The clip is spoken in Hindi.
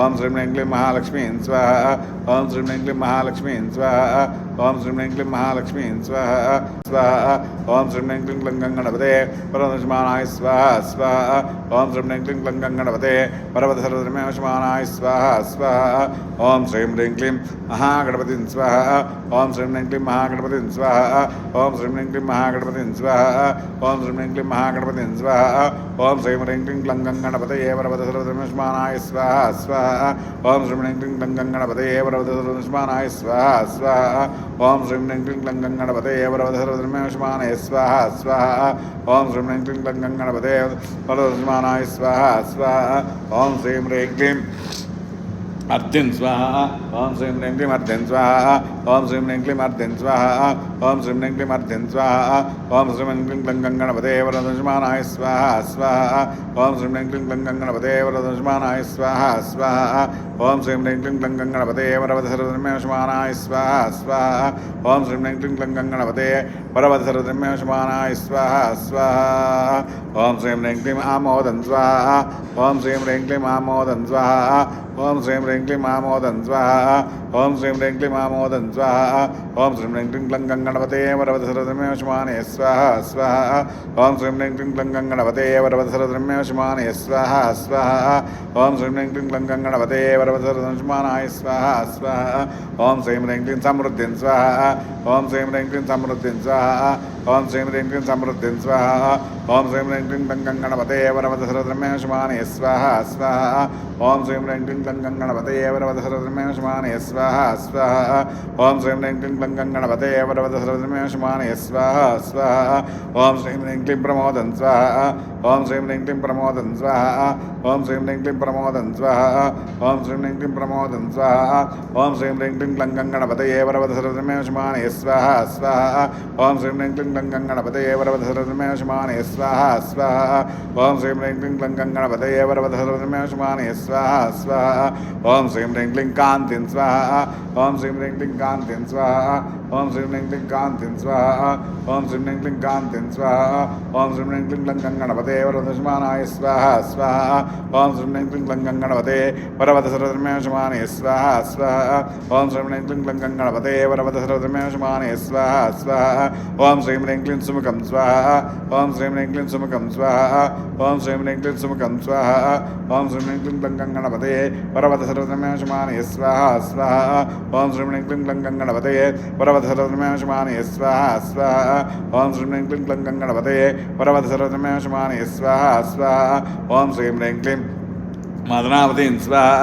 ओम श्रीं ह्रीं क्लीं महालक्ष्मी स्वाहा ओम श्रीं ह्रीं क्लीं महालक्ष्मी स्वाहा ओम श्रीं ह्रीं क्लीं महालक्ष्मी स्वाहा स्वाहा ओम श्रीं ह्रीं क्लीं क्लं गणपते परमदशमानाय स्वाहा स्वाहा ओम श्रीं ह्रीं क्लीं क्लं गणपते परमदशरथमेवशमानाय स्वाहा स्वाहा ओम श्रीं ह्रीं क्लीं महागणपतिं स्वाहा ओम श्रीं ह्रीं क्लीं महागणपतिं स्वाहा ओम श्रीं ह्रीं क्लीं महागणपतिं स्वाहा ओम श्रीं ह्रीं क्लीं महागणपतिं स्वाहा ओम श्रीं ह्रीं क्लीं क्लं गणपतये परमदशरथमेवशमानाय स्वाहा स्वाहा ओम श्रीं ह्रीं क्लीं क्लं गणपतये परमदशरथमेवशमानाय स्वाहा स्वाहा ओम श्रीं ह्रीं क्लीं क्लं गणपतये परमदशरथमेवशमानाय स्वाहा स्वाहा ओम श्रीं ह्रीं क्लीं क्लं गणपतये परमदशरथमेवशमानाय स्वाहा स्वाहा ओम श्रीं ह्रीं क्लीं अर्थिं स्वाहा ओम श्रीं ह्रीं क्लीं अर्थिं स्वाहा ओम श्रीं ह्रीं क्लीं अर्थिं स्वाहा ओम श्रीं ह्रीं क्लीं अर्थिं स्वाहा ओम श्रीं ह्रीं क्लीं क्लं गणपतये परमदशरथमेवशमानाय स्वाहा स्वाहा ओम श्रीं ह्रीं क्लीं क्लं गणपतये परमदशरथमेवशमानाय स्वाहा स्वाहा ओम श्रीं ह्रीं क्लीं क्लं गणपतये परमदशरथमेवशमानाय स्वाहा स्वाहा ओम श्रीं ह्रीं क्लीं क्लं गणपतये परमदशरथमेवशमानाय स्वाहा स्वाहा ओम श्रीं ह्रीं क्लीं आमोदं स्वाहा ओम श्रीं ह्रीं क्लीं आमोदं स्वाहा ओम श्रीं ह्रीं क्लीं आमोदं स्वाहा ओम श्रीं ह्रीं क्लीं आमोदं स्वाहा ओम श्रीं ह्रीं क्लीं क्लं गणपतये परमदशरथमेवशमानाय स्वाहा स्वाहा ओम श्रीं ह्रीं क्लीं क्लं गणपतये परमदशरथमेवशमानाय स्वाहा स्वाहा ओम श्रीं ह्रीं क्लीं क्लं गणपतये परमदशरथमेवशमानाय स्वाहा स्वाहा ओम श्रीं ह्रीं क्लीं समृद्धिं स्वाहा ओम श्रीं ह्रीं क्लीं समृद्धिं स्वाहा ओम श्रीं ह्रीं क्लीं समृद्धिं स्वाहा ओम श्रीं ह्रीं क्लीं क्लं गणपतये परमदशरथमेवशमानाय स्वाहा स्वाहा ओम श्रीं ह्रीं क्लीं क्लं गणपतये परमदशरथमेवशमानाय स्वाहा स्वाहा ओम श्रीं ह्रीं क्लीं क्लं गणपतये परमदशरथमेवशमानाय स्वाहा स्वाहा ओम श्रीं ह्रीं क्लीं प्रमोदं स्वाहा ओम श्रीं ह्रीं क्लीं प्रमोदं स्वाहा ओम श्रीं ह्रीं क्लीं प्रमोदं स्वाहा ओम श्रीं ह्रीं क्लीं प्रमोदं स्वाहा ओम श्रीं ह्रीं क्लीं क्लं गणपतये परमदशरथमेवशमानाय स्वाहा स्वाहा ओम श्रीं ह्रीं क्लीं क्लं गणपतये परमदशरथमेवशमानाय स्वाहा स्वाहा ओम श्रीं ह्रीं क्लीं क्लं गणपतये परमदशरथमेवशमानाय स्वाहा स्वाहा ओम श्रीं ह्रीं क्लीं कान्तिं स्वाहा ओम श्रीं ह्रीं क्लीं कान्तिं स्वाहा ओम श्रीं ह्रीं क्लीं कान्तिं स्वाहा ओम श्रीं ह्रीं क्लीं कान्तिं स्वाहा ओम श्रीं ह्रीं क्लीं क्लं गणपतये परमदशरथमेवशमानाय स्वाहा स्वाहा ओम श्रीं ह्रीं क्लीं क्लं गणपतये परमदशरथमेवशमानाय स्वाहा स्वाहा ओम श्रीं ह्रीं क्लीं क्लं गणपतये परमदशरथमेवशमानाय स्वाहा स्वाहा ओम श्रीं ह्रीं क्लीं सुमुखं स्वाहा ओम श्रीं ह्रीं क्लीं सुमुखं स्वाहा ओम श्रीं ह्रीं क्लीं सुमुखं स्वाहा ओम श्रीं ह्रीं क्लीं क्लं गणपतये परमदशरथमेवशमानाय स्वाहा स्वाहा ओम श्रीं ह्रीं क्लीं क्लं गणपतये परमदशरथमेवशमानाय स्वाहा स्वाहा ओम श्रीं ह्रीं क्लीं क्लं गणपतये परमदशरथमेवशमानाय स्वाहा स्वाहा ओम श्रीं ह्रीं क्लीं मदनावतीं स्वाहा